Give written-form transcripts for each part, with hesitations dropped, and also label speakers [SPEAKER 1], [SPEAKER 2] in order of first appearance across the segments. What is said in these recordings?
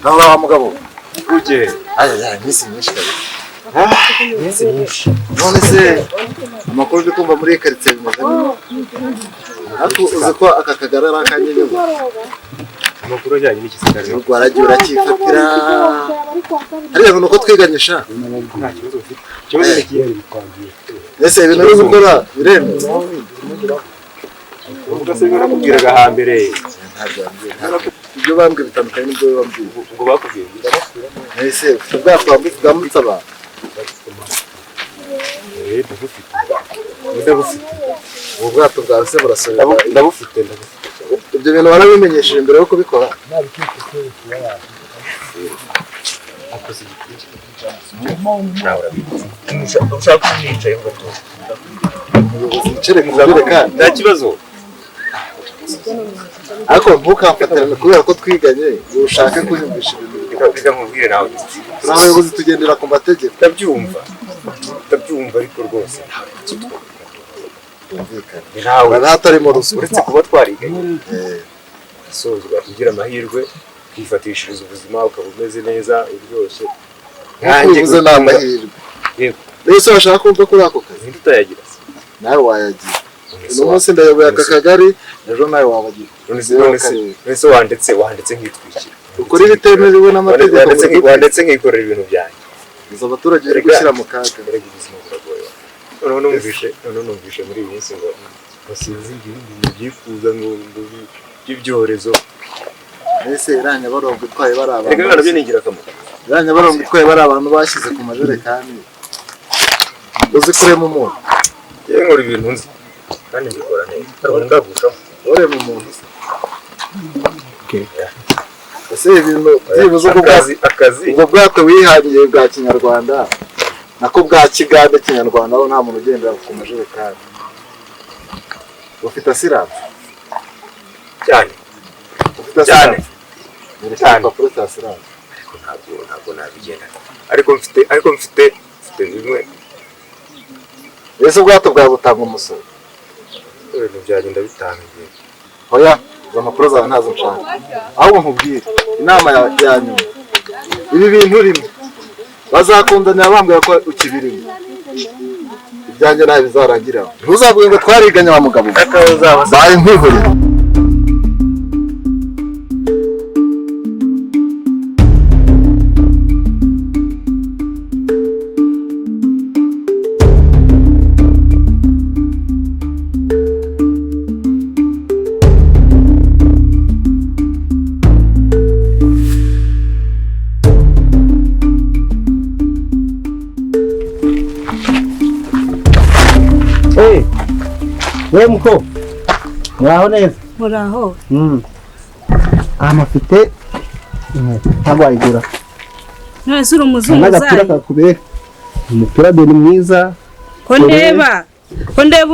[SPEAKER 1] Halo mugabo.
[SPEAKER 2] Uje.
[SPEAKER 1] Aya misi myinshi kabisa.
[SPEAKER 2] Misi myinshi.
[SPEAKER 1] None se amakuru ndi kumva muri quartier bimeze ako uze ko aka kagarara kanyenye.
[SPEAKER 2] Amakuru ajyanye n'ikisigari.
[SPEAKER 1] Rwaragiye urakifatira. Ariko nuko twiganyisha.
[SPEAKER 2] Nta kibazo ufite. Kibazo n'ikiyeri bitwangiye.
[SPEAKER 1] Ese ibintu byo gukora biremye.
[SPEAKER 2] Ubwo se nakubwiraga hambere.
[SPEAKER 1] Ibyo bambwe bitandukanye n'ibyo bambwiye.
[SPEAKER 2] Ngo bakubwiye.
[SPEAKER 1] Ese ubwatwambika mutsaba.
[SPEAKER 2] Ndabufite.
[SPEAKER 1] Ubu bwato bwawe se burasubira.
[SPEAKER 2] Ndabufite.
[SPEAKER 1] Ibyo bintu warabimenyesheje mbere yo kubikora.
[SPEAKER 2] Ushaka kumwicaye ngo
[SPEAKER 1] Chere muzabireka
[SPEAKER 2] nta kibazo.
[SPEAKER 1] Ariko ntukamfatirane kubera ko twiganye ushaka kunyumvisha ibintu
[SPEAKER 2] bikamubwire nawe.
[SPEAKER 1] Abayobozi tugendera ku mategeko.
[SPEAKER 2] Ndabyumva ariko rwose
[SPEAKER 1] nawe ntatarimo ruswa
[SPEAKER 2] uretse kuba twariganye sozwa kugira amahirwe kwifatishiriza ubuzima ukaba umeze neza uryoshye
[SPEAKER 1] nkanjye uze n'amahirwe. Yego rero se bashaka kumva kuri ako kazi
[SPEAKER 2] ntutayagira
[SPEAKER 1] nawe wayagira. Uno munsi ndayoboye aka kagari ejo nawe wabagira.
[SPEAKER 2] None se wanditse nkitwikira
[SPEAKER 1] ukora ibitemewe n'amategeko
[SPEAKER 2] wanditse nkikorera ibintu byanjye
[SPEAKER 1] izo abaturage bari gushyira mu kaga.
[SPEAKER 2] Noneho numvishe muri iyi minsi ngo basinzi ibintu byifuza ngo by'ibyorezo.
[SPEAKER 1] Ese iranya barongo itwaye bari abantu.
[SPEAKER 2] Reka nabyo ni ingirakamaro.
[SPEAKER 1] Iranya barongo itwaye bari abantu bashyize ku majerekani. Uzi kurema umuntu.
[SPEAKER 2] Yewe nkora ibintu nzi kandi mbikora neza. Ariko ndagushamo.
[SPEAKER 1] Urema umuntu. Okay. Ese ibintu byibuze
[SPEAKER 2] akazi
[SPEAKER 1] ubwo bwako wihangiye bwa Kinyarwanda nako bwa Kigande Kinyarwanda aho nta muntu ugendera ku majerekani. Ufite asirance
[SPEAKER 2] cyane
[SPEAKER 1] papuro cya asirance.
[SPEAKER 2] Ntabwo nabigenda ariko mfite bimwe.
[SPEAKER 1] Ese ubwato bwawe butanga umusoro?
[SPEAKER 2] Ibintu byagenda bitanga igihe.
[SPEAKER 1] Oya izo mpapuro zawe ntazo nshaka ahubwo nkubwire inama yanyu ibi bintu urimo bazakundanira bambwira ko ukibirimo ibyanjye nawe bizarangira. Ntuzavuge ngo twariganye wa mugabo baye nkwihorera.
[SPEAKER 3] We muko muraho neza?
[SPEAKER 4] Muraho.
[SPEAKER 3] Amafite ntabwo ayigura.
[SPEAKER 4] None sura umuzungu zayi.
[SPEAKER 3] N'agapira kakubera. Umupira ni mwiza.
[SPEAKER 4] Ko ndeba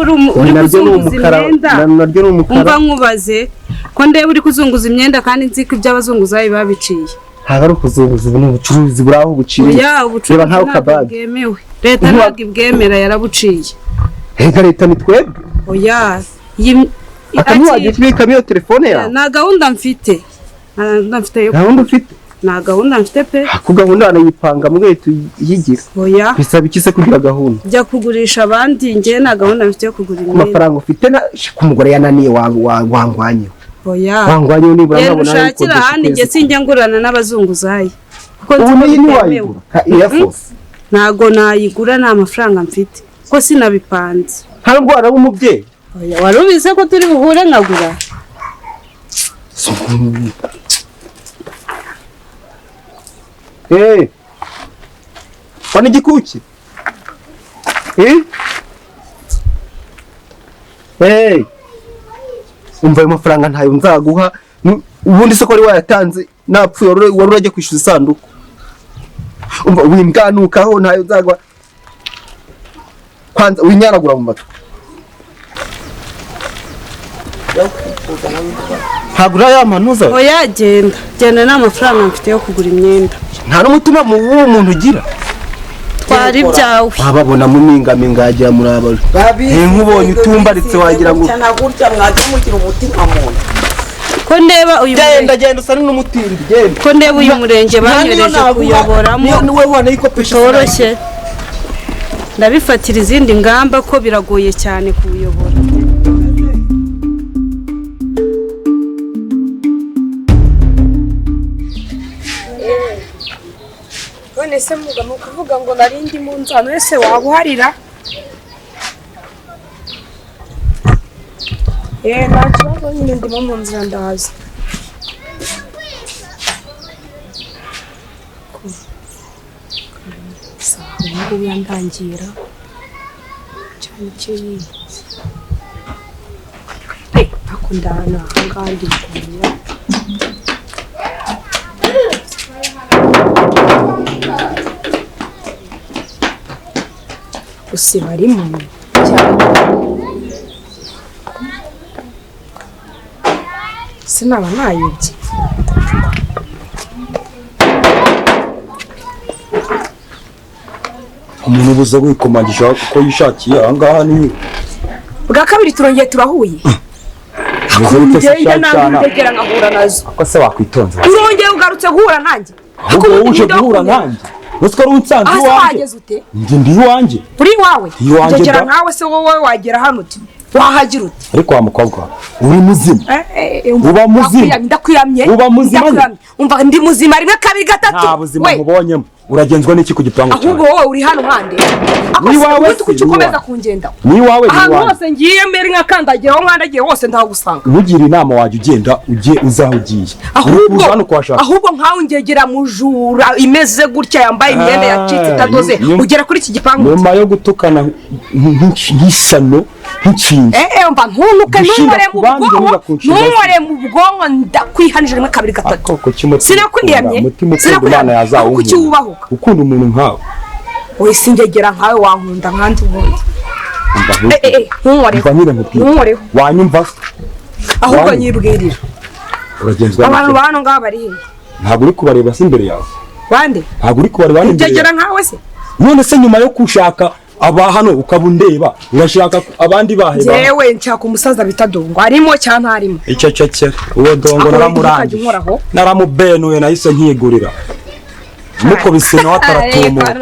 [SPEAKER 4] uri kuzunguza imyenda.
[SPEAKER 3] Naryo ni umukara.
[SPEAKER 4] Umva nkubaze. Ko ndeba uri kuzunguza imyenda kandi nzi ko iby'abazunguzayi babiciye.
[SPEAKER 3] Ntabwo ari kuzunguza ubu ubucuruzi buraho buciye.
[SPEAKER 4] Oya ubucuruzi ntabwo bwemewe. Leta ntabwo ibwemera yarabuciye.
[SPEAKER 3] Leta ni twebwe.
[SPEAKER 4] Oya
[SPEAKER 3] akamuwaje twika miyo telefone yawe.
[SPEAKER 4] Na gahunda mfite.
[SPEAKER 3] Gahunda ufite?
[SPEAKER 4] Na gahunda mfite pe.
[SPEAKER 3] Ku gahunda anayipanga mwe tuyigira.
[SPEAKER 4] Oya.
[SPEAKER 3] Bisaba iki se kugira gahunda?
[SPEAKER 4] Jya kugurisha abandi ngiye na gahunda mfite yo kugura imyenda.
[SPEAKER 3] Amafaranga ufite na kumugore yananiye wangwanye.
[SPEAKER 4] Oya.
[SPEAKER 3] Wangwanye nibura nkabona
[SPEAKER 4] ko ushakira handi ngiye sinjya ngurana n'abazunguzayi.
[SPEAKER 3] Kuko ubu ni wayigura.
[SPEAKER 4] Ntago nayigura nta mafaranga mfite. Ko sinabipanze.
[SPEAKER 3] Nta ndwara w'umubyeyi.
[SPEAKER 4] Oya warubize ko turi buhure nkagura.
[SPEAKER 3] Wana igikuki? Umva ayo mafaranga ntayo nzaguha. Ubundi se ko ari wayatanze napfuye wari urajya kwishyuza isanduku. Umva wimbwanukaho ntayo nzagwa. Kwanza winyanagura mu matwi. Hagura ya manuza.
[SPEAKER 4] Oya genda n'amafaranga mfite yo kugura imyenda.
[SPEAKER 3] Nta n'umutima mu w'umuntu ugira.
[SPEAKER 4] Twari byawe.
[SPEAKER 3] Bababona mu mingaminga yagira muri aba. Nkubonye utumbaritse wagira ngo
[SPEAKER 5] cyana gutya mwaje mugira umutima mu.
[SPEAKER 4] ko ndeba uyu
[SPEAKER 3] genda usa n'umutindi genda
[SPEAKER 4] ko ndeba uyu murenge banyoreje kuyoboramo
[SPEAKER 3] niwe wana yikopesha
[SPEAKER 4] toroshye ndabifatira izindi ngamba ko biragoye cyane kubuyobora.
[SPEAKER 5] none se muga mu kuvuga ngo narindi mu nzano ese wabuharira ntakibazo nyine ndimo mu nzira ndaza ubu yandangira cyane cyane ako ndana ahangaha ndi kumenya gusa barimo cyane sinaba nayobye
[SPEAKER 6] umuntu ubuze wikomagisha ko yishakiye ahangaha ni
[SPEAKER 5] bwa kabiri turongeye turahuye ngenda nagera nkahura nazo
[SPEAKER 6] ko se wakwitonze
[SPEAKER 5] turongeye ugarutse guhura nanjye
[SPEAKER 6] ahubwo wowe uje guhura nanjye nutwe ari unsanze iwanjye ndi iwanjye
[SPEAKER 5] uri iwawe
[SPEAKER 6] iwanjye
[SPEAKER 5] ngegera nkawe se wowe wagera hano uti wahagira uti
[SPEAKER 6] ariko wa mukobwa uri muzima uba muzima
[SPEAKER 5] ndakwiyamye
[SPEAKER 6] uba muzima
[SPEAKER 5] umva ndi muzima rimwe kabiri gatatu
[SPEAKER 6] nta buzima nkubonyemo uragenzwa n'iki ku gipangu cyawe
[SPEAKER 5] ahubwo wowe uri hano hande
[SPEAKER 6] ni wawe
[SPEAKER 5] kuki ukomeza kungendaho
[SPEAKER 6] ni wawe
[SPEAKER 5] ahantu hose ngiye mbere nkakandagira aho mwandagiye hose ndahagusanga
[SPEAKER 6] ntugira inama wajya ugenda ujye uzaho ugiye
[SPEAKER 5] ahubwo nkawe ngegera mujura imeze gutya yambaye imyenda yacitse itadoze ugera kuri iki gipangu
[SPEAKER 6] nyuma yo gutukana nk'isano nk'inshinga
[SPEAKER 5] mba ntunuke ntumore mu bwonko ndakwihanije rimwe kabiri gatatu sinakwiyamye kuki wubahuka
[SPEAKER 6] ukunda umuntu nkawe
[SPEAKER 5] wese ngegera nkawe wankunda nkandi ubundi ntunkoreho
[SPEAKER 6] wanyumva
[SPEAKER 5] ahubwo nyibwirira
[SPEAKER 6] uragenzwa
[SPEAKER 5] abantu bano ngaho bari hehe
[SPEAKER 6] ntabwo uri kubareba se imbere yawe
[SPEAKER 5] bande
[SPEAKER 6] ntabwo uri kubareba imbere
[SPEAKER 5] ngegera nkawe se
[SPEAKER 6] none se nyuma yo kushaka aba hano ukaba undeba urashaka abandi baheba
[SPEAKER 5] jewe nshaka umusaza bita Dongo arimo cyangwa ntarimo
[SPEAKER 6] icyo cyo uwo Dongo naramurangiye naramubenuye nahise nkigurira mukubise no ataratumuka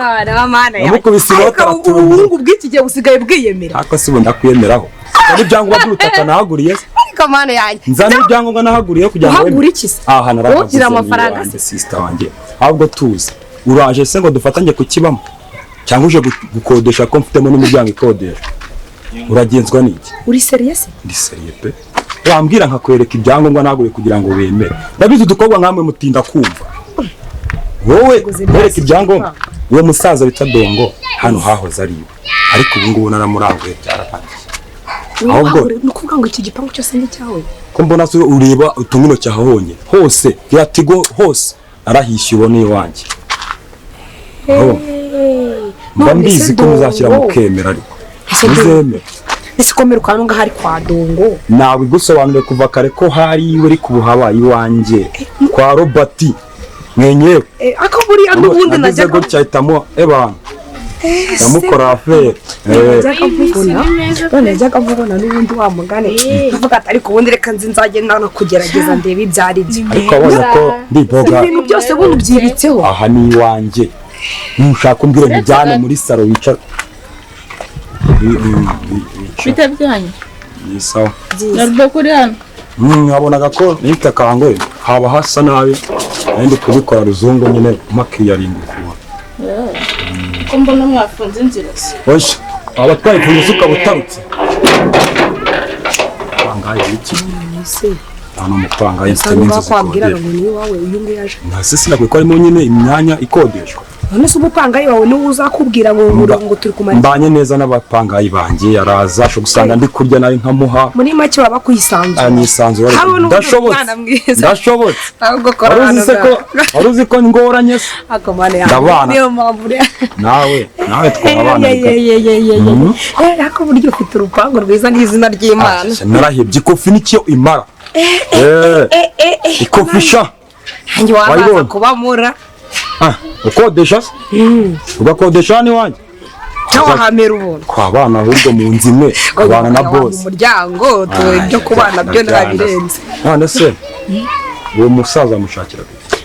[SPEAKER 6] mukubise no ataratumuka
[SPEAKER 5] ubuhungu bw'iki gihe busigaye bwiyemera
[SPEAKER 6] ako si bunda kwiyemeraho ari byangombwa by'ubutaka nahaguriye
[SPEAKER 5] ariko mana yanjye
[SPEAKER 6] nzana ibyangombwa nahaguriye kugira ngo
[SPEAKER 5] uhagura iki se
[SPEAKER 6] aha naravuze
[SPEAKER 5] ugira amafaranga se
[SPEAKER 6] sister wanjye ahubwo tuzi uraje se ngo dufatanye kukibamo cyangwa uje gukodesha ko mfitemo n'imiryango ikodesha uragenzwa n'iki
[SPEAKER 5] uri serious
[SPEAKER 6] ndi serious pe wambwira nkakwereka ibyangombwa naguriye kugira ngo wemere ndabizi dukobwa nkamwe mutinda kumva wowe wereka ibyangombwa uwo musaza bita Dongo hano hahoze ari iwe ariko ubu ngubu naramuranguye byararangiye
[SPEAKER 5] ahubwo nukuvuga ngo iki gipangu cyose ni cyawe
[SPEAKER 6] ko mbona so ureba utumino cyahonye hose yatigo hose arahisha ubone iwanjye mba mbizi ko muzashyira mu kemera ariko muzemera
[SPEAKER 5] ese komera ukanunga hari kwa Dongo
[SPEAKER 6] nawe gusobanure kuva kare ko hari iwe ari kubuhaba iwanjye kwa Robert mwenyewe
[SPEAKER 5] ako buriya n'ubundi najya
[SPEAKER 6] ko cyahitamo ebana ndamukora afere
[SPEAKER 5] najyaga mubona n'ubundi wa mugane uvuga ati ariko ubundi reka nzagenda no kugerageza ndebe ibyari byo
[SPEAKER 6] ariko abona ko ndiboga
[SPEAKER 5] ibintu byose bundi byibitseho
[SPEAKER 6] aha ni iwanjye ntushaka umbwire njyane muri salo wicara
[SPEAKER 7] bite byanyu
[SPEAKER 6] ni sawa
[SPEAKER 7] narwo kuri hano
[SPEAKER 6] nkabonaga ko nitakangwe haba hasa nabi ndi kubikora ruzungu nyine makiyaringuka
[SPEAKER 7] ko mbona mwafunze inzira se
[SPEAKER 6] oje abatwaye kuzuka butarutse bangaye iki
[SPEAKER 5] se
[SPEAKER 6] hano mupanga y'inzira
[SPEAKER 5] kwabwira ngo ni wawe uyu ngo yaje
[SPEAKER 6] nase sinakwe arimo nyine imyanya ikodeshwa
[SPEAKER 5] none se umupangayi wawe niwe uzakubwira ngo turi kumara
[SPEAKER 6] mbanye neza n'abapangayi banjye yaraza sho gusanga ndi kurya nari nkamuha
[SPEAKER 5] muri make baba kwisanzura
[SPEAKER 6] nisanzura ndashobotse
[SPEAKER 5] ahubwo kora
[SPEAKER 6] waruzi ko ngoranye se
[SPEAKER 5] akomane yawe niyo mpamvu
[SPEAKER 6] nawe twabana
[SPEAKER 5] ariko buryo ufite urupango rwiza n'izina ry'Imana
[SPEAKER 6] narahebye ikofi n'icyo imara ikofi sha
[SPEAKER 5] njye wabaza kubamura
[SPEAKER 6] ukodesha se ugakodesha ni wanjye
[SPEAKER 5] cyangwa hamera ubuntu
[SPEAKER 6] kwa bana ahubwo mu nzu imwe abana na boss
[SPEAKER 5] mu muryango ibyo kubana byo narabirenze.
[SPEAKER 6] none se uwo musaza mushakira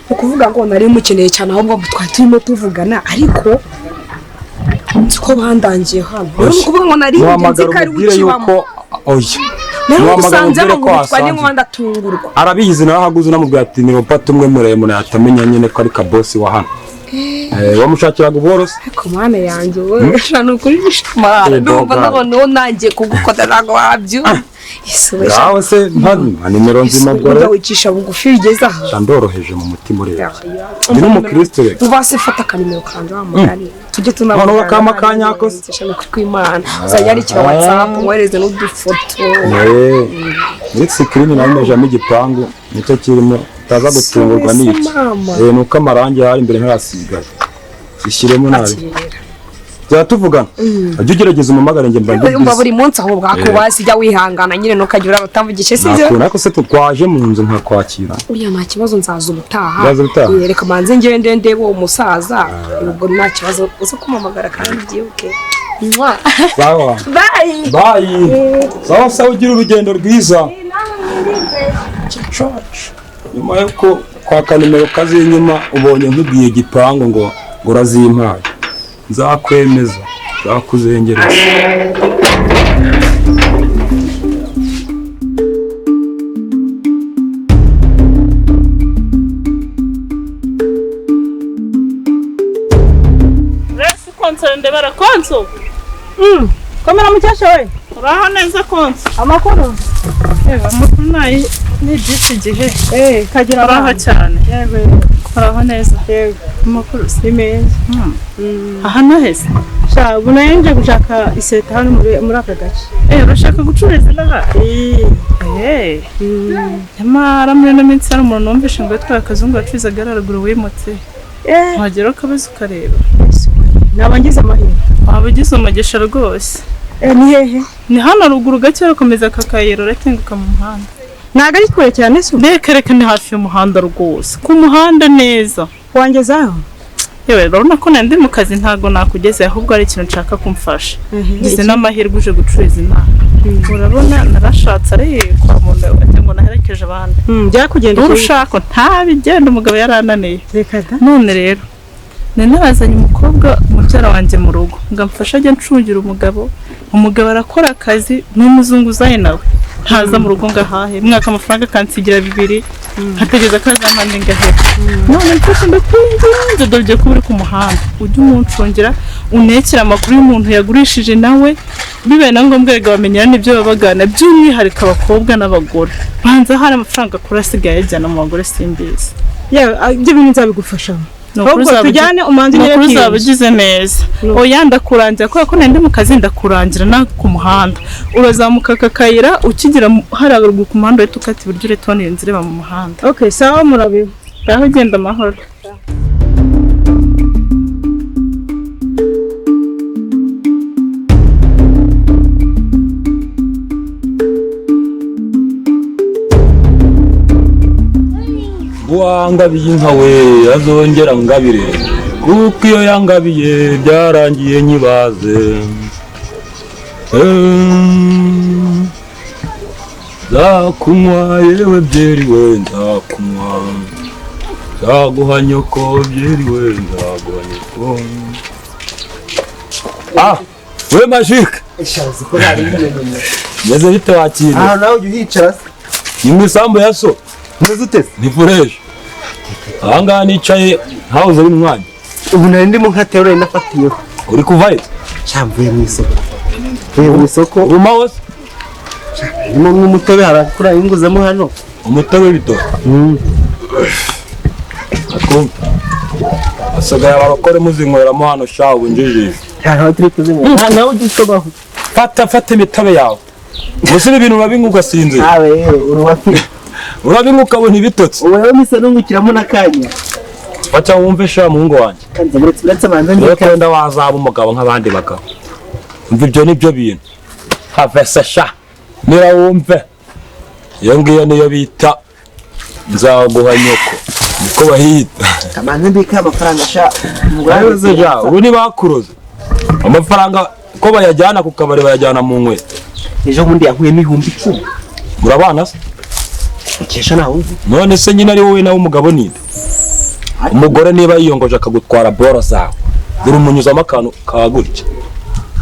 [SPEAKER 5] ukuvuga ngo nari mukeneye cyane ahubwo twari turimo tuvugana ariko ko bandangiye hano ukuvuga ngo nari nzi ko ari ukibamo
[SPEAKER 6] oya
[SPEAKER 5] Musanze bamutwa n'inkondo ndatungurwa.
[SPEAKER 6] Arabizi nawe haguze namubwira ati ni mpata umwe muremure atamenya nyine ko ari ka boss wa hano. Wamushakiraga ubworozi?
[SPEAKER 5] Ko mwana yanjye wowe shana ukuri bishimara. Ndumva nabone nanjye kugukoda nago wabyo. Isuwe.
[SPEAKER 6] Yawe se nta nimero nzima bwore.
[SPEAKER 5] Wicisha bugufi bigeze aha.
[SPEAKER 6] Shandoroheje mu mutima ureba. Ndi no mukristo reka.
[SPEAKER 5] Uvase fata kanimero kanje wamugani. Tujye tunabona.
[SPEAKER 6] Hano kama kanyako.
[SPEAKER 5] Shana kwimana. Uzanyarikira WhatsApp mwereze n'udufoto.
[SPEAKER 6] Muri screen nameje mu gipangu nicyo kirimo taza gutungurwa n'iki. Nuko amarangi hari imbere ntarasigaye. Sishyiremo nabi. Byatuvugana. Ajye ugerageza umumagare nge mbandi.
[SPEAKER 5] Umva buri munsi aho bwakubasi jya wihangana nyine nokajura batamvugishe sije.
[SPEAKER 6] Nako se twaje mu nzu nka kwakira.
[SPEAKER 5] Uya nta kibazo nzaza ubutaha. Reka manze ngende ndebe uwo musaza. Ubwo nta kibazo uza kumamagara kandi byibuke.
[SPEAKER 6] Sawa.
[SPEAKER 5] Bye.
[SPEAKER 6] Bye. Sawa sawa ugira urugendo rwiza. Nyuma yuko kwa kanimero kazi inyuma ubonye nkubwiye gipango ngo urazimpaye. Nzakwemeza nzakuzengereza.
[SPEAKER 7] Resi konso ndebara konso.
[SPEAKER 5] Komera mucyasha we.
[SPEAKER 7] Uraho neza konso.
[SPEAKER 5] Amakuru.
[SPEAKER 7] Amakuru nayi ni byinshi gihe.
[SPEAKER 5] Kagira
[SPEAKER 7] Uraho cyane.
[SPEAKER 5] Yego.
[SPEAKER 7] Uraho neza.
[SPEAKER 5] Yego.
[SPEAKER 7] Amakuru
[SPEAKER 5] si meza.
[SPEAKER 7] Aha naheze.
[SPEAKER 5] Sha bunayenje gushaka iseta hano muri aka gace.
[SPEAKER 7] Urashaka gucuruza naha? Nyamara muri no minsi hari umuntu numvishe ngo yatwaye akazungu yacuruzaga haraguru wimutse. Wagera ukabaza ukareba.
[SPEAKER 5] Nabangize amahirwe.
[SPEAKER 7] Wabagize umugisha rwose.
[SPEAKER 5] Ni hehe?
[SPEAKER 7] Ni hano ruguru gake arakomeza kakayero ratenguka mu muhanda.
[SPEAKER 5] Naga ari kure cyane se?
[SPEAKER 7] Reka ni hafi y'umuhanda rwose. Ku muhanda neza.
[SPEAKER 5] Wangezaho?
[SPEAKER 7] Yewe urabona ko nandi mu kazi ntago nakugeze ahubwo ari ikintu nshaka kumfasha. Ngize n'amahirwe uje gucuruza inaha. Urabona narashatse ari kwa muntu ngo naherekeje abandi.
[SPEAKER 5] Byakugenda
[SPEAKER 7] urushako ntabigenda umugabo yarananiye.
[SPEAKER 5] Reka da.
[SPEAKER 7] None rero narazanye umukobwa mubyara wanjye mu rugo ngamfasha ajya ncungira umugabo arakora akazi n'umuzunguzaye nawe ntaza mu rugo ngahahe mwaka amafaranga kansigira 2 hategeza kazampande ngahera none mfashe ndakwinginze dore ko uri ku muhanda ujye umuncungira unekera amakuru y'umuntu yagurishije nawe bibe na ngombwa rega bamenyera n'ibyo babagana by'umwihariko abakobwa n'abagore banza hari amafaranga kurasigaye ajyana mu bagore simbizi
[SPEAKER 5] yewe ibyo bintu nzabigufasha
[SPEAKER 7] Ahubwo
[SPEAKER 5] tujyane umanzi nyere
[SPEAKER 7] kwiye uzabagize neza oya ndakurangira ko ndi mu kazi ndakurangira na ku muhanda urazamuka kakayira ukigira haragurwa ku muhanda we tukati buryo retone yinzireba mu muhanda
[SPEAKER 5] okay sawa murabiwe
[SPEAKER 7] aho genda amahoro
[SPEAKER 6] Wangabiye inka we azongera ngabire kuko iyo yangabiye byarangiye nyibaze zakunywa yewe byeri we nzakunywa zaguha nyoko byeri we nzaguha nyoko we Magique
[SPEAKER 3] ishazi ko hari ibintu
[SPEAKER 6] meze bite wakiriye
[SPEAKER 3] nawe ujye uhicara
[SPEAKER 6] ni mu isambu ya so
[SPEAKER 3] umeze uteze
[SPEAKER 6] ni fureje ahangaha nicaye hawuze uri mu mwanya
[SPEAKER 3] ubu nari ndimo nkaterura inafatiyeho
[SPEAKER 6] uri kuva he
[SPEAKER 3] cyamvuye mu isoko mvuye mu isoko
[SPEAKER 6] uruma hose
[SPEAKER 3] ndimo nk'umutobe harakura inguzamo hano
[SPEAKER 6] umutobe bito asigaye abakore muzinyweramo hano sha ubu njijije
[SPEAKER 3] ntaho turi kuzinywera nawe ujye utobaho
[SPEAKER 6] fata imitobe yawe gusa ibintu urabinywa ugasinzira
[SPEAKER 3] nawe urubafite
[SPEAKER 6] urabinywa ukabona ibitotsi
[SPEAKER 3] wowe mise nungukiramo n'akanya
[SPEAKER 6] waca wumve sha muhungu wanjye
[SPEAKER 3] kanze uretse banza
[SPEAKER 6] niyo kwenda wazaba umugabo nk'abandi bagabo umva ibyo nibyo bintu have se sha nira wumve iyo ngiyo niyo bita nzaguha nyoko niko bahita
[SPEAKER 3] kamanze mbika amafaranga sha
[SPEAKER 6] ubu ni bakuroze amafaranga ko bayajyana ku kabari bayajyana mu nkweto.
[SPEAKER 3] ejo bundi yankuyemo 10,000.
[SPEAKER 6] Murabana se?
[SPEAKER 3] Ukesha nawe uzi.
[SPEAKER 6] None se nyine ari wowe nawe umugabo ninde? Umugore niba yiyongoje akagutwara boro zawe, dore umunyuzamo akantu kagutya,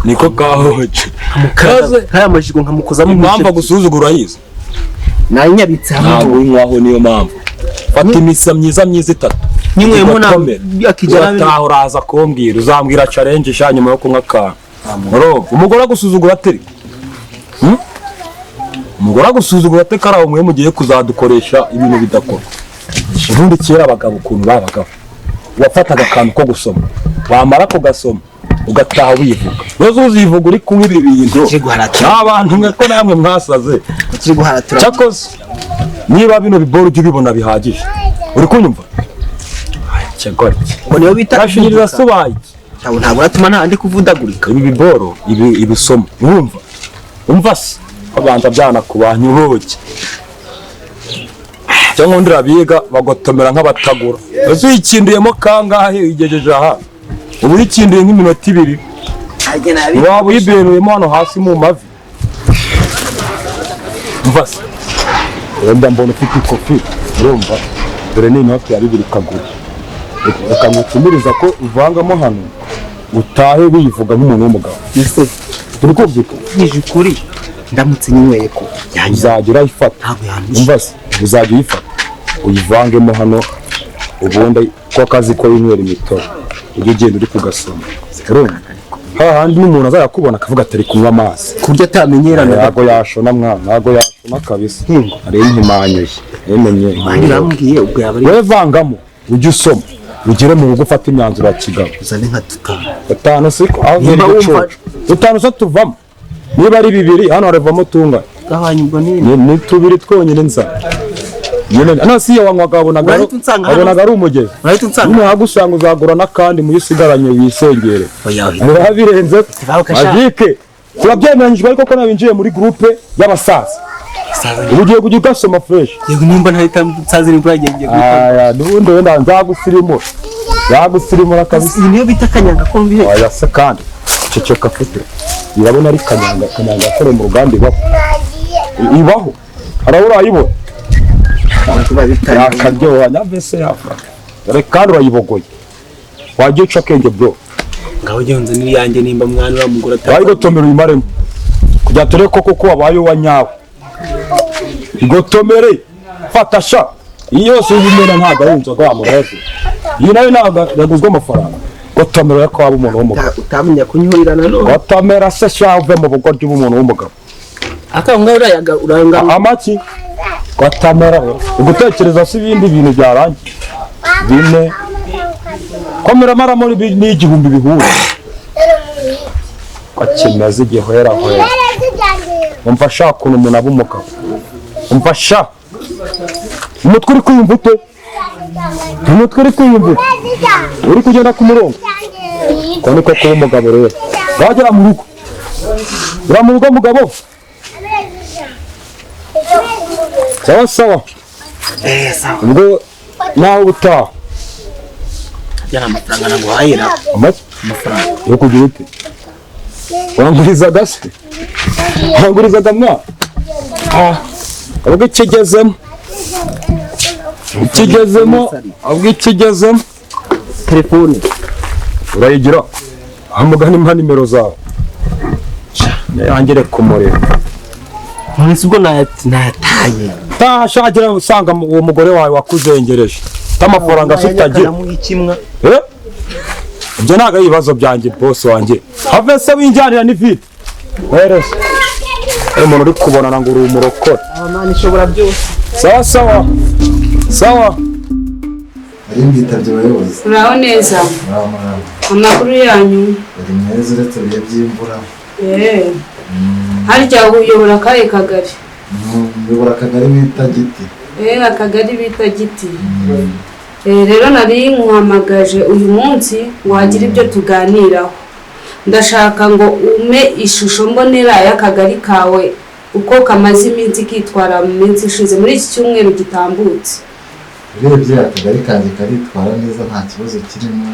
[SPEAKER 6] niko kahoje.
[SPEAKER 3] Kaya majigo nkamukozamo
[SPEAKER 6] impamvu gusuzugura yize.
[SPEAKER 3] Nayo nyabitse hamwe.
[SPEAKER 6] Ntabwo winkwaho niyo mpamvu. Fata imisa myiza 3
[SPEAKER 3] Ninywemo na akijana
[SPEAKER 6] ataho uraza kumbwira, uzambwira challenge sha nyuma yo kunywa ka. Umugore agusuzugura ateri. Umugore agusuzugura atekara umwe mugiye kuzadukoresha ibintu bidakora. Ubundi kera abagabo ukuntu babagabo, wafataga akantu ko gusoma, wamara ko gasoma ugataha wivuga. Rozo uzivuga uri kunywa ibi bintu n'abantu mwe ko namwe mwasaze
[SPEAKER 3] kiri guharatura.
[SPEAKER 6] Cyakoze niba bino biboro ujye ubibona bihagije, uri kunyumva? Cyagore
[SPEAKER 3] ngo niyo bita
[SPEAKER 6] kashirira sobaye
[SPEAKER 3] ntabwo natuma ntandi kuvudagurika.
[SPEAKER 6] Ibi biboro ibisoma urumva, umva se abanza byana kubanyu boke cyangwa ndira biga bagotomera nk'abatagura. Ese ikindiyemo kangahe igejeje aha? Ubu ikindiye nk'iminota 2. Waba uyibereyemo hano hasi mu mavi. Umva se wenda mbona ufite ikofi urumva, dore ni inoti ya 2 kagura. Reka ngutumiriza ko uvangamo hano utahe bivuga nk'umuntu w'umugabo.
[SPEAKER 3] Ese
[SPEAKER 6] turi kubyika
[SPEAKER 3] nije kuri ndamutse nyinyweye ko
[SPEAKER 6] uzagira ifata. Umva se uzajya uyifata uyivangemo hano ubundi ko akazi ko inywera imitobe ujye ugenda uri kugasoma. Urumva hahandi n'umuntu azayakubona akavuga atari kunywa amazi
[SPEAKER 3] kurya atamenyerana.
[SPEAKER 6] Ntago yashona mwana, ntago yashona kabisa. Ari impanyuye yemenye
[SPEAKER 3] bambwiye ubwo yabari
[SPEAKER 6] we vangamo ujye usoma ugire mu rugo ufata imyanzuro ya kigabo.
[SPEAKER 3] uzane nka
[SPEAKER 6] 5 siko aho ngeri guco 5 so tuvamo. Niba ari 2 hano harevamo tunga
[SPEAKER 3] gahanyubwo
[SPEAKER 6] ni 2 twonyine nza nyine anasiye wanywaga abonaga ari umugezi.
[SPEAKER 3] Urahita unsanga
[SPEAKER 6] nyine hagusanga uzagura nakandi muyisigaranye wisengere. Birenze agike turabyemeranyijwe ariko ko nabinjiye muri groupe y'abasaza. Ugiye kujya ugasoma fresh.
[SPEAKER 3] Yego nimba ntahita nsazira imvuragiye
[SPEAKER 6] aya nubundi wenda nzagusirimura. Yagusirimura kabisa.
[SPEAKER 3] Iyi niyo bita kanyanga kombire.
[SPEAKER 6] Aya se kandi ceceka fite. Irabona ari kanyanga kore mu ruganda ibaho. Arabura ayibona. Yakaryoha nyavese yafa. Kandi urayibogoye. Wajye uca kenge bro.
[SPEAKER 3] Ngaho gihonze n'iyanjye nimba mwana wa mugura
[SPEAKER 6] atari. Wayigotomera uyimaremo. Kujya ture koko wabaye wanyawe. Igotomere fata sha. Iyo yose ubimena ntago arunza kwa murezi. Iyi nayo ntago yaguzwe amafaranga. Gotomera yako aba umuntu w'umugabo.
[SPEAKER 3] Utamenya kunyurirana no.
[SPEAKER 6] Gotomera se sha uve mu bugo ry'umuntu w'umugabo.
[SPEAKER 3] Akanga uranga
[SPEAKER 6] amaki. Gotomera ugutekereza si ibindi bintu byarangiye. Bine komera mara muri n'igihumbi bihura. Kwakimeze igihera hoya. Umva shaka umuntu abumuka. Umva sha. Umutwe uri kwiyumva ute? Umutwe uri kwiyumva ute? Uri kugenda ku murongo. Ko niko kuba umugabo rero. Bagera mu rugo. Ura mu rugo mugabo. Sawa sawa.
[SPEAKER 3] Sawa.
[SPEAKER 6] Ubwo nawe utaha.
[SPEAKER 3] Jana amafaranga nango hayira.
[SPEAKER 6] Amafaranga yo kugira ute? Wanguriza gase. Wanguriza damwa. Ubwo ikigezemo
[SPEAKER 3] telefone
[SPEAKER 6] urayigira amugani mpa nimero zawe yangire kumureba.
[SPEAKER 3] Nisi ubwo nataye
[SPEAKER 6] tashagira usanga uwo mugore wawe wakuzengereje tamafaranga sitagira ibyo naga ibibazo byanjye boss wanjye have se winjyanira ni vite werese umuntu uri kubonana ngo uri umurokore
[SPEAKER 3] amana ishobora byose.
[SPEAKER 6] Sawa
[SPEAKER 1] ari mbitabye abayobozi.
[SPEAKER 4] Uraho neza? Amakuru yanyu
[SPEAKER 1] Ari meza uretse bihe by'imvura.
[SPEAKER 4] Harya uyobora kahe kagari?
[SPEAKER 1] Uyobora akagari bita Giti.
[SPEAKER 4] Akagari bita Giti. Rero nari nkuhamagaje uyu munsi wagira ibyo tuganiraho. Ndashaka ngo ume ishusho mbonera y'akagari kawe uko kamaze iminsi kitwara mu minsi ishize muri iki cyumweru gitambutse.
[SPEAKER 1] urebye akagari kanjye karitwara neza nta kibazo kirimo,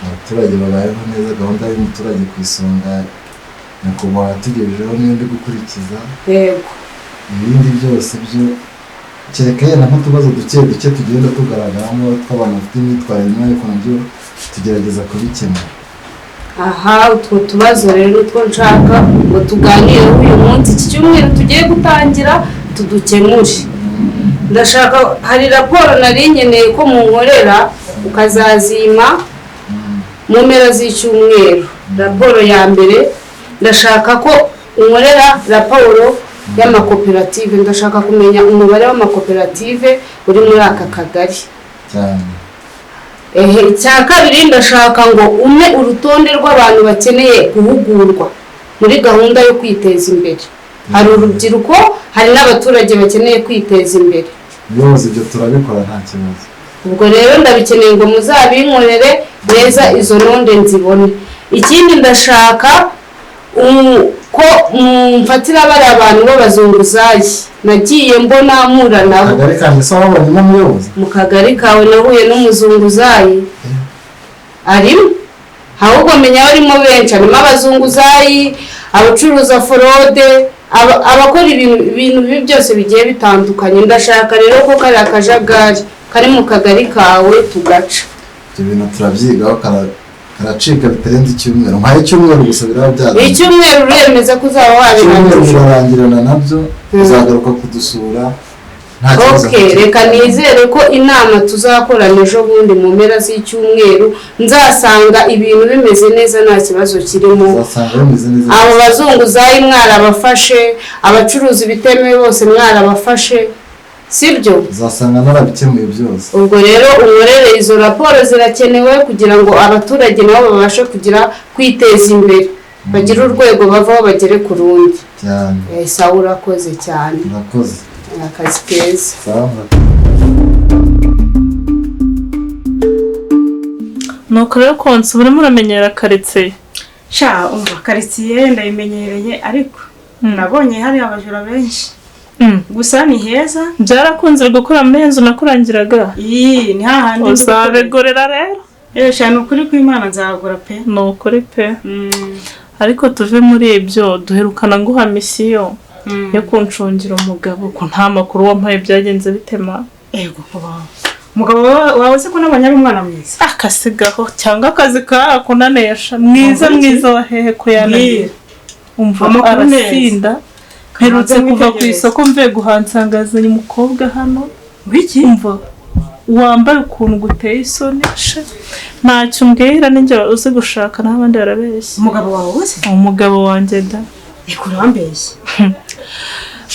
[SPEAKER 1] abaturage babayeho neza, gahunda y'umuturage ku isonga nyakubahwa yatugejejeho niyo ndi gukurikiza.
[SPEAKER 4] yego
[SPEAKER 1] Ibindi byose byo kereka yenda nk'utubazo duke tugenda tugaragaramo tw'abantu bafite imyitwarire imwe, ariko nabyo tugerageza kubikemura.
[SPEAKER 4] aha utwo tubazo rero two nshaka ngo tuganireho uyu munsi, iki cyumweru tugiye gutangira tudukemure. Ndashaka, hari raporo nari nkeneye ko munkorera ukazazima mu mpera z'icyumweru. Raporo ya mbere ndashaka ko unkorera raporo y'amakoperative, ndashaka kumenya umubare w'amakoperative uri muri aka kagari
[SPEAKER 1] cyane.
[SPEAKER 4] Icya kabiri ndashaka ngo ume urutonde rw'abantu bakeneye guhugurwa muri gahunda yo kwiteza imbere. Hari urubyiruko, hari n'abaturage bakeneye kwiteza imbere.
[SPEAKER 1] Byose ibyo turabikora nta kibazo.
[SPEAKER 4] Ubwo rero ndabikeneye ngo muzabinkorere neza izo ntonde nzibone. Ikindi ndashaka ko mfatira bari abantu b'abazunguzayi nagiye mbona mpura nabo.
[SPEAKER 1] Akagari kanjye se wabonyemo umuyobozi?
[SPEAKER 4] Mu kagari kawe nahuye n'umuzunguzayi arimo, ahubwo menya barimo benshi, harimo abazunguzayi, abacuruza forode, abakora ibintu bibi byose bigiye bitandukanye. Ndashaka rero ko kari akajagari kari mu kagari kawe tugaca.
[SPEAKER 1] Ibyo bintu turabyigaho, karacika bitarenze icyumweru. Nkaho icyumweru gusa biraba byarangiye.
[SPEAKER 4] Icyumweru uremeza ko uzaba
[SPEAKER 1] icyumweru birarangirana nabyo, uzagaruka kudusura nta kibazo.
[SPEAKER 4] Reka nizere ko inama tuzakorana ejo bundi mu mpera z'icyumweru nzasanga ibintu bimeze neza nta kibazo kirimo. Abo bazunguzayi mwarabafashe, abacuruzi bitemewe bose mwarabafashe, sibyo?
[SPEAKER 1] Uzasanga narabikemuye byose.
[SPEAKER 4] Ubwo rero unkorere izo raporo zirakenewe kugira ngo abaturage nabo babashe kugira kwiteza imbere, bagire urwego bavaho bagere ku rundi. Sawa, urakoze cyane.
[SPEAKER 1] Urakoze.
[SPEAKER 4] Akazi keza.
[SPEAKER 7] nuko rero konsa urimo uramenyera karitsiye?
[SPEAKER 5] sha umva karitsiye ndayimenyereye, ariko nabonye hari abajura benshi. Gusa ni heza.
[SPEAKER 7] Byarakunze gukora muri inzu nakurangiraga?
[SPEAKER 5] Ni hahandi
[SPEAKER 7] uzabigorera rero.
[SPEAKER 5] Sha nukuri ko Imana nzagura pe.
[SPEAKER 7] Nukuri pe. Ariko tuve muri ibyo, duherukana nguha misiyo yo kuncungira umugabo, ko nta makuru wampaye byagenze bitema.
[SPEAKER 5] Ego kuba umugabo wawe se ko nabonye ari umwana mwiza.
[SPEAKER 7] Akasigaho cyangwa akazi kakunanesha mwiza wa hehe ko yananiye. Umva arasinda. Herutse kuva ku isoko mve guhansangazanya umukobwa hano.
[SPEAKER 5] Wiki
[SPEAKER 7] umva wambaye ukuntu guteye isoni, ntacyo mbwira ninjye uzi gushaka n'abandi barabeshya.
[SPEAKER 5] Umugabo wawe wose?
[SPEAKER 7] Umugabo wanjye da.
[SPEAKER 5] Ikurambeshya.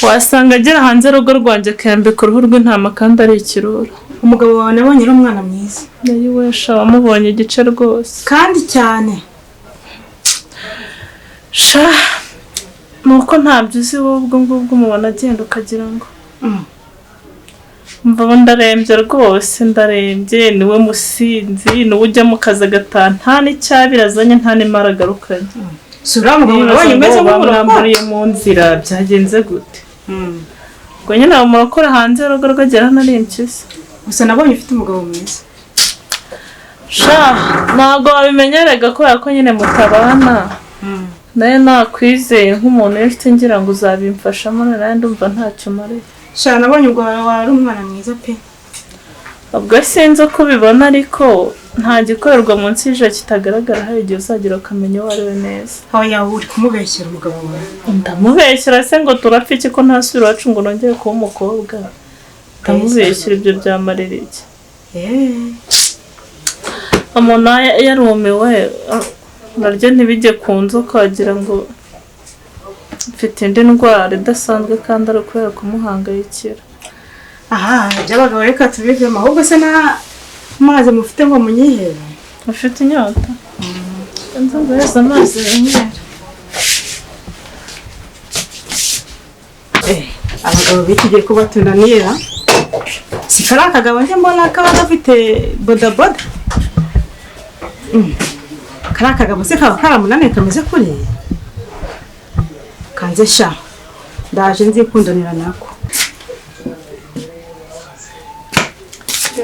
[SPEAKER 7] Wasanga agera hanze rugo rwanjye akambika uruhu rw'intama kandi ari ikirura.
[SPEAKER 5] Umugabo wawe nabonye ari umwana mwiza.
[SPEAKER 7] Nayiwesha wamubonye igice rwose
[SPEAKER 5] kandi cyane.
[SPEAKER 7] Sha nuko ntabyo uzi wowe ubwo ngubwo umubona agenda ukagira ngo mva ndarembye rwose, ndarembye. Niwe musinzi, niwe ujya mu kazi agataha nta n'icyabirazanye, nta n'imara agarukanye.
[SPEAKER 5] Sura mugabo nabonye umeze
[SPEAKER 7] nk'umuramburiye mu nzira, byagenze gute? Ngo nyine abo murakora hanze y'urugo rwagera hano ari impyisi.
[SPEAKER 5] Gusa nabonye ufite umugabo mwiza.
[SPEAKER 7] Sha ntabwo wabimenyerega kubera ko nyine mutabana. Naye nakwizeye nk'umuntu ufite ngira ngo uzabimfashamo, nawe ndumva ntacyo mariye.
[SPEAKER 5] Sha nabonye ubwo wari umwana mwiza pe.
[SPEAKER 7] Ubwo sinzi uko ubibona, ariko nta gikorerwa munsi y'ijoro kitagaragara. Hari igihe uzagira ukamenya uwo ari we neza.
[SPEAKER 5] Aho yawe uri kumubeshyera umugabo wawe?
[SPEAKER 7] Ndamubeshyera se ngo turapfa iki ko ntasubira iwacu ngo nongere kuba umukobwa? Ndamubeshyera, ibyo byamarira iki? Umuntu yarumiwe naryo ntibijye ku nzoka wagira ngo mfite indi ndwara idasanzwe kandi ari ukubera kumuhangayikira.
[SPEAKER 5] Aha, by'abagabo reka tubivemo. Ahubwo se na mazi mufite ngo munyihere?
[SPEAKER 7] Ufite inyota? Nzanga yose amazi yanyera.
[SPEAKER 5] Abagabo bikigiye kuba tunanira. Sikara akagabo njye mbona kaba gafite bodaboda. Kari akagabo se kaba karamunaniye kameze kuriya? Kanze sha ndaje nzi kundanira nako.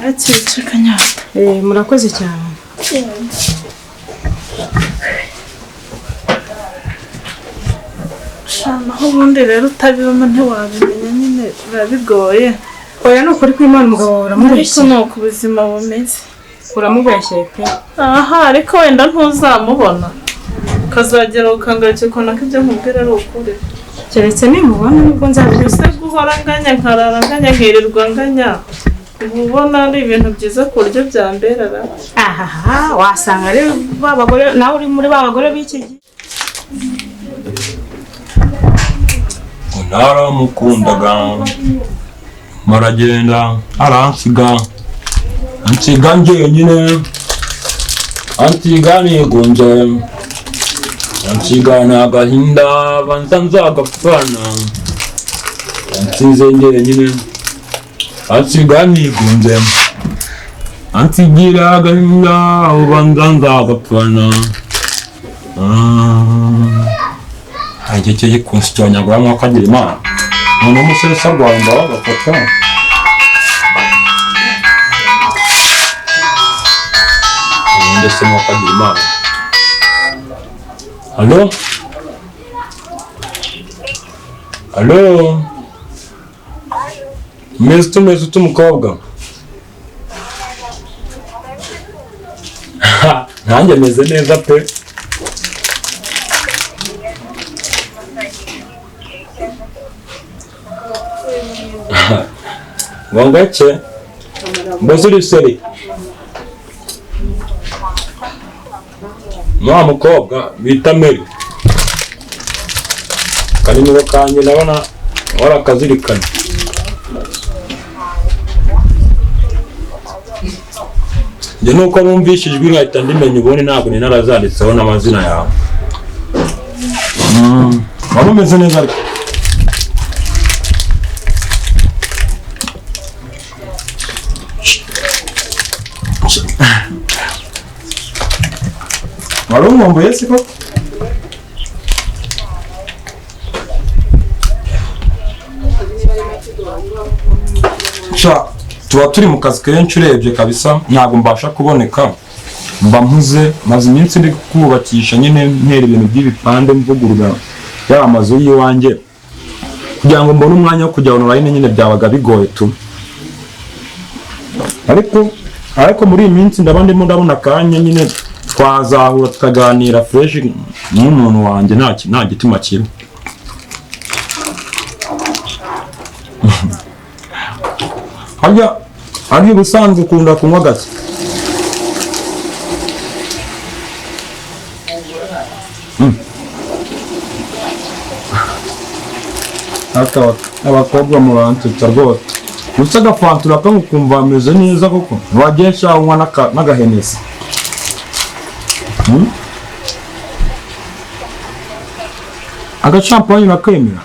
[SPEAKER 7] Yakira kanyata.
[SPEAKER 5] Murakoze cyane.
[SPEAKER 7] Naho ubundi rero utabibamo ntiwabimenya nyine biba bigoye.
[SPEAKER 5] Oya ni ukuri kw'Imana umugabo wawe uramubeshya.
[SPEAKER 7] Ariko ni uko ubuzima bumeze.
[SPEAKER 5] Uramubeshya pe.
[SPEAKER 7] Aha ariko wenda ntuzamubona. Ukazagera ukangarukira ukabona ko ibyo nkubwira ari ukuri.
[SPEAKER 5] Keretse nimubona nibwo nzabivuze.
[SPEAKER 7] Ese guhora nganya nkarara nganya nkirirwa nganya. Ubona ari ibintu byiza ku buryo byamberera.
[SPEAKER 5] Ahaha wasanga ari babagore nawe uri muri babagore b'iki gihe.
[SPEAKER 6] Naramukundaga maragenda aransiga ansiga njyenyine ansiga nigunze ansiga n'agahinda banza nzagapfana ansize njyenyine ansiga nigunze ansigira agahinda banza nzagapfana igihe cyo gikunsicyanya ngo hamwe akagira Imana none umusore se Rwanda bagafata ndetse mwakagira Imana. Allo meze umukobwa nanjye meze neza pe. Wangake mbazuri seri mwa mukobwa bita Mary kari nibo kanje ndabona warakazirikana njye nuko numvishije ijwi nkahita ndimenya ubundi ntabwo ni narazanditseho n'amazina yawe. Wari umeze neza ariko wari umwumbuye siko? Tuba turi mu kazi kenshi urebye kabisa ntabwo mbasha kuboneka mba mpuze maze iminsi ndi kubakisha nyine ntera ibintu by'ibipande mvugurura ya amazu y'iwanjye kugira ngo mbone umwanya wo kujya online nyine byabaga bigoye tu ariko muri iyi minsi ndabona akanya nyine twazahura tukaganira fresh n'umuntu wanjye nta gitima kibi. Hajya ubusanzwe ukunda kunywa gake? Abakobwa muransetsa rwose gusa agafanta urakanywa ukumva ameze neza koko ntiwagiye sha unywa n'agahenesi. Agachampagne urakemera?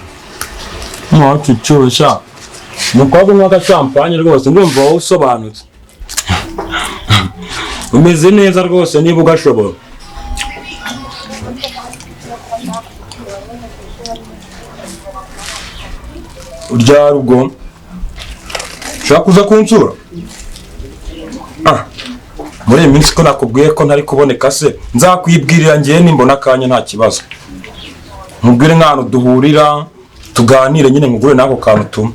[SPEAKER 6] Mwacu cyosha mukobwa unywa agachampagne rwose ndumva wowe usobanutse umeze neza rwose niba ugashobora. Urya rugo ushaka kuza kunsura? Muri iyi minsi ko nakubwiye ko ntari kuboneka se nzakwibwirira ngiye nimbona akanya nta kibazo nkubwire nk'ahantu duhurira tuganire nyine nkugure n'ako kantu tumwe.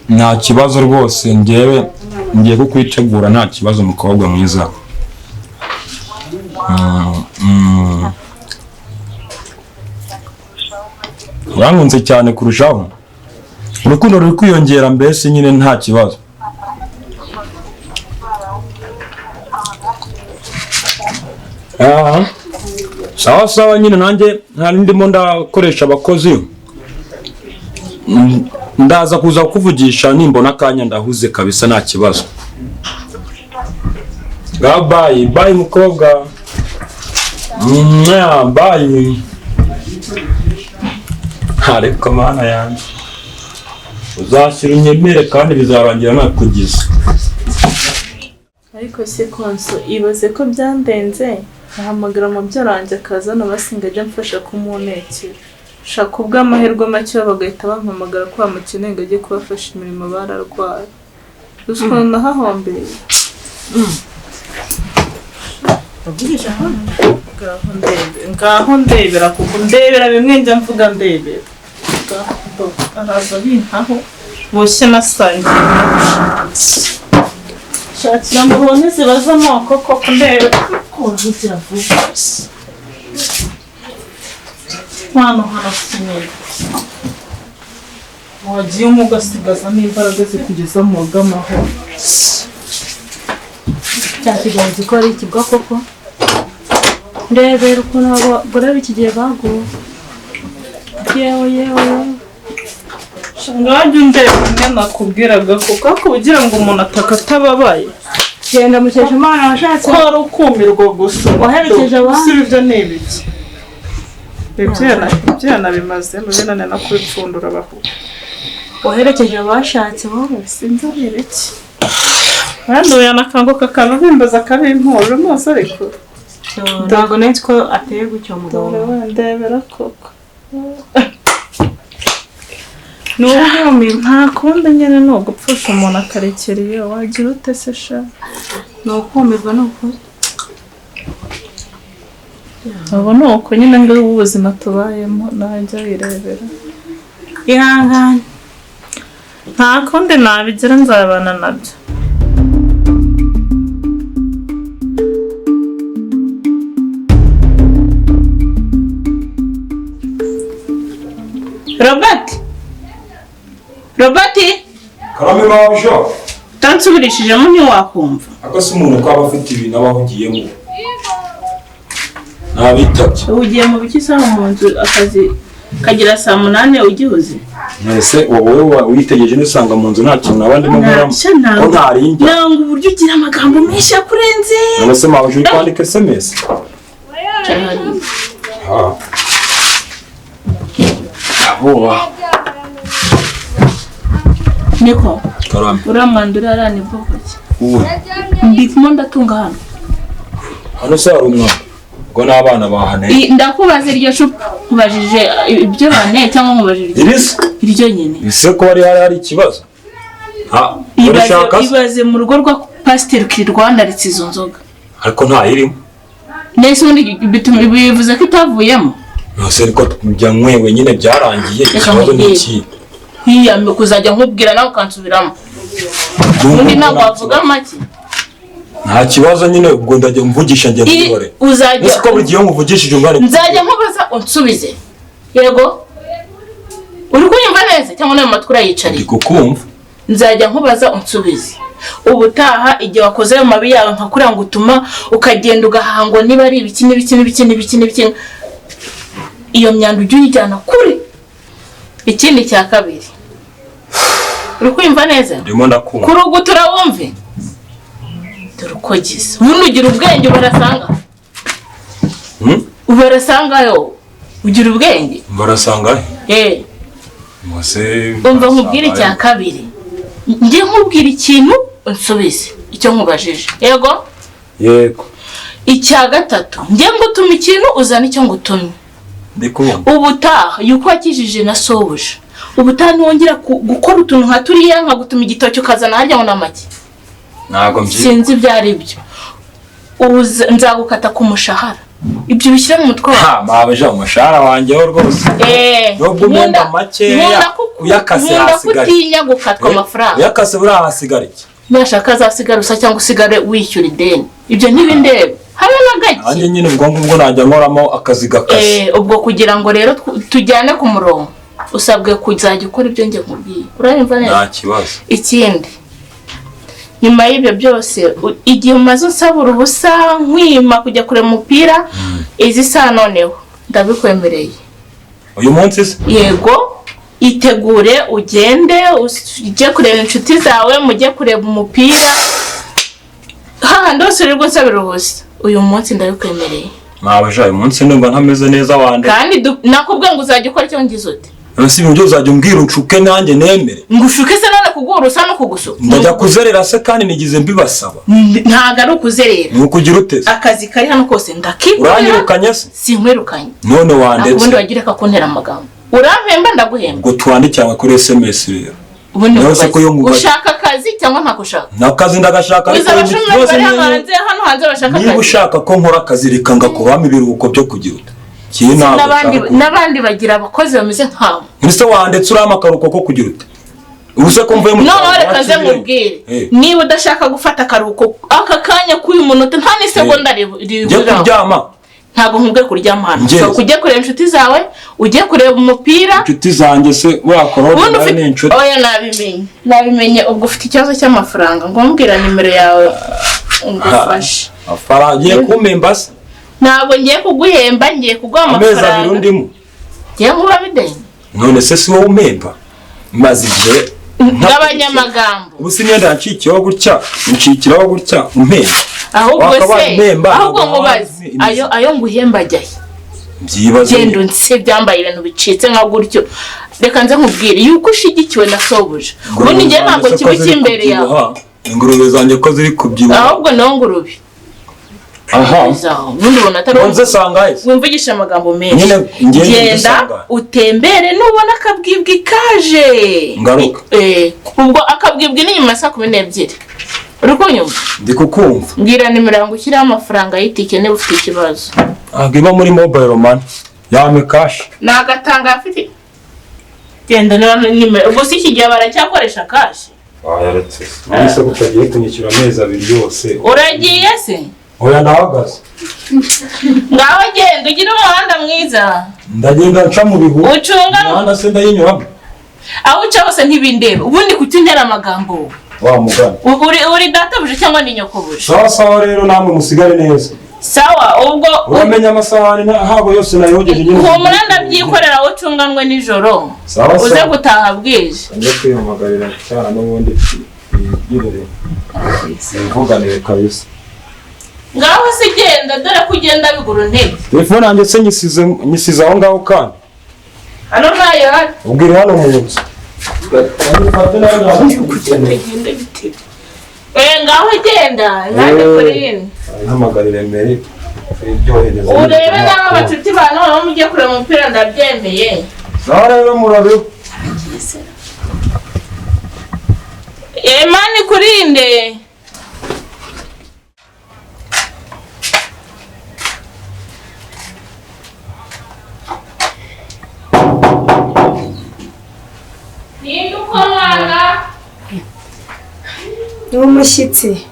[SPEAKER 6] Nta kibazo rwose ngewe ngiye kukwitegura nta kibazo mukobwa mwiza. Wankunze cyane kurushaho urukundo ruri kwiyongera mbese nyine nta kibazo. Sawa nyine nanjye ndimo ndakoresha abakozi ndaza kuza kuvugisha nimbona akanya ndahuze kabisa nta kibazo. Bye mukobwa. Bye. Ariko mana yanjye uzashyira unyemere kandi bizarangira nakugize.
[SPEAKER 7] Ariko se konso ibaze ko byandenze nkahamagara umubyara wanjye akazana basinga ajya mfasha kumunekera shaka ubw'amahirwe make bagahita bampamagara ko bamukeneye ngo ajye kubafasha imirimo bararwaye ruswa nahahombeye ngaho ndebera kuko ndebera bimwe njya mvuga ndebera araza bintaho boshye nasangiye shakira ngo ubone zibaza amoko koko ndebera ko uvugira vuba hano sineza wagiye umugasigaza n'imbaraga zikugeza mu bw'amahoro
[SPEAKER 4] cyakigenza ko ari ikibwa koko ndebera ukuntu abagore b'iki gihe baguwe yewe
[SPEAKER 7] ngajya undeba umwe nakubwiraga kuko kugira ngo umuntu ataka atababaye
[SPEAKER 4] genda mukesha imana washatse
[SPEAKER 7] ko ari ukumirwa gusa
[SPEAKER 4] waherekeje abandi
[SPEAKER 7] ibyo ni ibiki ibyana bimaze mubinane no kubipfundura bahuye
[SPEAKER 4] waherekeje abashatse wowe
[SPEAKER 7] sinzi ari ibiki banduye anakanguka akanabimbaza akabimpuje amaso ariko
[SPEAKER 4] ntabwo nzi ko ateye gutyo mugabo
[SPEAKER 7] ndebera koko n'ubuhumi nta kundi nyine ni ugupfusha umuntu akarekera iyo wagira ute se sha
[SPEAKER 4] ni ukumirwa ni ukuri
[SPEAKER 7] ubu ni uko nyine ngo ubuzima tubayemo najya wirebera
[SPEAKER 4] ihangane
[SPEAKER 7] nta kundi nabigira nzabana nabyo Robert
[SPEAKER 6] karame mabisho
[SPEAKER 7] tansubirishijemo ntiwakumva
[SPEAKER 6] akose umuntu ko aba afite ibintu aba ahugiyemo nabitabye
[SPEAKER 7] ugiye mu biki sawa mu nzu akazi kagira saa 8 ugihuze
[SPEAKER 6] mwese wowe witegereje n'usanga mu nzu nta kintu nabandi mo nkoramo ko ntarinjya
[SPEAKER 7] nanga uburyo ugira amagambo menshi yakurenze
[SPEAKER 6] none mabisho uri kwandika SMS aho
[SPEAKER 7] niko
[SPEAKER 6] karame
[SPEAKER 7] uramwandura arani bwoko ki
[SPEAKER 6] uwe
[SPEAKER 7] ndimo ndatunga
[SPEAKER 6] hano se hari umwana ubwo n'abana bahane
[SPEAKER 7] ndakubaza iryo cupa nkubajije ibyo bane cyangwa nkubajije iryo nyine
[SPEAKER 6] ese ko hari ikibazo
[SPEAKER 7] ibaze mu rugo rwa pasiteri Kirwanda ritse izo nzoga
[SPEAKER 6] ariko nta irimo
[SPEAKER 7] nese undi bivuze ko itavuyemo
[SPEAKER 6] nose ariko njya nkwewe nyine byarangiye ikibazo ni iki
[SPEAKER 7] hiya kuzajya nkubwira nawe ukansubiramo undi ntabwo wavuga make
[SPEAKER 6] nta kibazo nyine ubwo ndajya mvugisha njye n'umugore
[SPEAKER 7] uzajya
[SPEAKER 6] ese ko buri gihe muvugishije umwana
[SPEAKER 7] nzajya nkubaza unsubize yego uri kunyumva neza cyangwa nayo matwi urayicariye
[SPEAKER 6] ndi kukumva
[SPEAKER 7] nzajya nkubaza unsubize ubutaha igihe wakoze ayo mabi yawe nkakuriya ngo utuma ukagenda ugahangwa niba ari ibiki iyo myanda ujye uyijyana kure ikindi cya kabiri uri kwimva neza
[SPEAKER 6] ndimo ndakumva
[SPEAKER 7] kurugutura wumve dore uko gisa ubundi ugira ubwenge ubarasangayo ugira ubwenge
[SPEAKER 6] barasanga mose
[SPEAKER 7] umva nkubwire icya kabiri njye nkubwira ikintu unsubize icyo nkubajije yego icya gatatu njye ngutuma ikintu uzana icyo ngutumye ubutaha yuko wakijije na sobuja ubutaha ntiwongera gukora utuntu nka turiya nka gutuma igitoki ukazana harya ngo n'amagi
[SPEAKER 6] ntabwo mbyina
[SPEAKER 7] sinzi ibyo ari byo nzagukata ku mushahara ibyo bishyira mu mutwe
[SPEAKER 6] wawe mabeje umushahara wanjye wo rwose nubwo umwenda makeya uyakase hasigare
[SPEAKER 7] kutinya gukatwa amafaranga
[SPEAKER 6] uyakase buriya hasigare iki
[SPEAKER 7] nashaka azasigara usa cyangwa usigare wishyura ideni ibyo ntibindeba habe na gake
[SPEAKER 6] nanjye nyine ubwo najya nkoramo akazi gakase
[SPEAKER 7] ubwo kugira ngo rero tujyane ku murongo usabwe kuzajya ukora ibyo njye nkubwiye urayumva neza
[SPEAKER 6] nta kibazo
[SPEAKER 7] ikindi nyuma y'ibyo byose igihe umaze usabura ubusa nkwima kujya kureba umupira izi saa noneho ndabikwemereye
[SPEAKER 6] uyu munsi se
[SPEAKER 7] yego itegure ugende ujye kureba inshuti zawe mujye kureba umupira hahandi hose uri gusabira ubusa uyu munsi ndabikwemereye
[SPEAKER 6] mabeje uyu munsi ndumva ntameze neza wande
[SPEAKER 7] kandi nakubwiye ngo uzajya ukora icyo ngize ute
[SPEAKER 6] ese ibyo uzajya umbwira unshuke nanjye nemere
[SPEAKER 7] ngushuke se none kugura usa no kugusuka
[SPEAKER 6] ndajya kuzerera se kandi nigize mbibasaba
[SPEAKER 7] ntago ari ukuzerera
[SPEAKER 6] ni ukugira uteze
[SPEAKER 7] akazi kari hano kose ndakikora
[SPEAKER 6] uranyirukanye se
[SPEAKER 7] sinkwirukanye
[SPEAKER 6] none wandetse
[SPEAKER 7] ubundi wagira ko kuntera amagambo
[SPEAKER 8] urampemba ndaguhemba
[SPEAKER 6] ubwo twandikirana kuri SMS rero
[SPEAKER 8] ubundi
[SPEAKER 6] Yose ko yo ngubaza.
[SPEAKER 8] ushaka akazi cyangwa ntakushaka
[SPEAKER 6] nakazi ndagashaka
[SPEAKER 8] uza abashomeri bari hano hanze bashaka
[SPEAKER 6] niba
[SPEAKER 8] akazi
[SPEAKER 6] ushaka ko nkora akazi reka ngakuramo ibiruhuko byo kugira uta
[SPEAKER 8] n'abandi bagira abakozi bameze nkawe
[SPEAKER 6] ese wandetse urama akaruhuko ko kugira uta ubuse ko mvuye mu
[SPEAKER 8] no reka nze mubwire niba udashaka gufata akaruhuko aka kanya k'uyu munota nta n'isegonda
[SPEAKER 6] njye kuryama
[SPEAKER 8] ntabwo nkubwiye kuryama hano so kujya kureba inshuti zawe ugiye kureba umupira
[SPEAKER 6] inshuti zanjye se wakora n'inshuti
[SPEAKER 8] oya nabimenye ubwo ufite ikibazo cy'amafaranga ngo mbwira nimero yawe ngufashe
[SPEAKER 6] amafaranga ngiye kumpemba se
[SPEAKER 8] ntabwo ngiye kuguhemba ngiye kuguha amafaranga
[SPEAKER 6] amezi 2 ndimo
[SPEAKER 8] ngiye nkuba bideni
[SPEAKER 6] none se si wowe umpemba maze igihe
[SPEAKER 8] n'abanyamagambo
[SPEAKER 6] ubu si imyenda nshikiyeho gutya nshikiraho gutya umpemba
[SPEAKER 8] ahubwo mubaze ayo nguhemba ajyahe
[SPEAKER 6] byibaze
[SPEAKER 8] genda unse byambaye ibintu bicitse nka gutyo reka nze nkubwire yuko ushigikiwe na sobuja ubundi njye ntabwo kiba cy'imbere yawe
[SPEAKER 6] ingurube zanjye ko ziri kubyibuha
[SPEAKER 8] ahubwo naho ngurube ubundi ubona atari wumvugisha amagambo menshi genda utembere nubona akabwibwi kaje
[SPEAKER 6] ngaruka
[SPEAKER 8] ubwo akabwibwi ni nyuma ya 12:00 uri kunyumva
[SPEAKER 6] ndi kukumva
[SPEAKER 8] mbwira nimero yangu ushyiraho amafaranga y'itike niba ufite ikibazo
[SPEAKER 6] iba muri mobile money yame cash
[SPEAKER 8] nagatanga afite genda nimero ubwo si ikigihe baracyakoresha cash
[SPEAKER 6] yaretse nise kutagiye kunyishyura amezi 2 yose
[SPEAKER 8] uragiye se
[SPEAKER 6] oya ndahagaze
[SPEAKER 8] ngaho genda ugira umuhanda mwiza
[SPEAKER 6] ndagenda nca mu bihu
[SPEAKER 8] ucunga
[SPEAKER 6] umuhanda se ndayinyuramo
[SPEAKER 8] aho uca hose ntibindeba ubundi kutuntera amagambo
[SPEAKER 6] wa mugani
[SPEAKER 8] uri databuje cyangwa ni nyokobuje
[SPEAKER 6] sawa rero namwe musigare neza
[SPEAKER 8] sawa ubwo
[SPEAKER 6] uramenya amasahani habo yose nayogeje nyine
[SPEAKER 8] uwo muranda byikorera wo cunganwe nijoro uze gutaha bwije
[SPEAKER 6] nje kwiyamagarira cyane n'ubundi yirere mvuganire kabisa
[SPEAKER 8] ngaho se genda dore kugenda biguru ntebe
[SPEAKER 6] telefone yanjye se nyisize aho ngaho kandi
[SPEAKER 8] hano nayo hari
[SPEAKER 6] ubwire hano mu nzu
[SPEAKER 8] ngaho genda nanjye kuri ino
[SPEAKER 6] ihamagarire mbere ibyohereza
[SPEAKER 8] urebe naho abacuti ba none mujye kureba umupira ndabyemeye
[SPEAKER 6] naho rero murabeho
[SPEAKER 8] mani kurinde ninde ukomanga
[SPEAKER 5] ni umushyitsi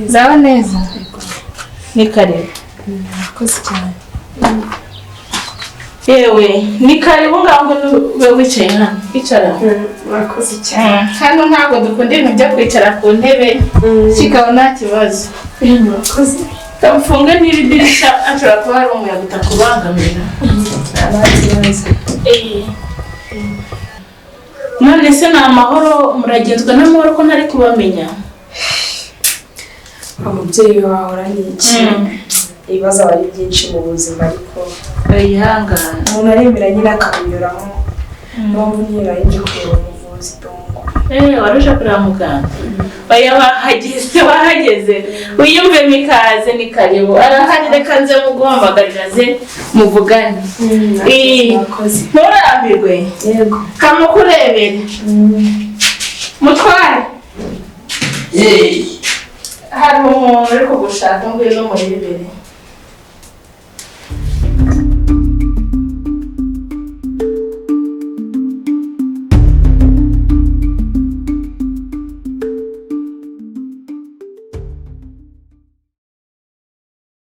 [SPEAKER 8] Zaba neza ni karibu
[SPEAKER 5] murakoze cyane
[SPEAKER 8] yewe ni karibu ngaho ube wicaye hano icara
[SPEAKER 5] murakoze cyane
[SPEAKER 8] hano ntabwo dukunda ibintu byo kwicara ku ntebe kikaba nta kibazo
[SPEAKER 5] murakoze
[SPEAKER 8] kamufunge n'iri dirishya ashobora kuba hari umuyaga utakubangamira
[SPEAKER 5] nta kibazo
[SPEAKER 8] none se ni amahoro muragenzwa n'amahoro ko ntari kubamenya
[SPEAKER 5] umubyeyi wawe uranyiki ibibazo aba ari byinshi mu buzima ariko
[SPEAKER 8] yihangane
[SPEAKER 5] umuntu aremera nyine akabinyuramo mpamvu nyine ari kureba umuvuzi dongo
[SPEAKER 8] waruje kureba muganga wahageze wiyumve mikaze ni karibu arahari reka nze muguhamagarira ze muvugane nturambirwe
[SPEAKER 5] yego
[SPEAKER 8] kamukurebere mutware hari umuntu uri kugushaka ngwino murebere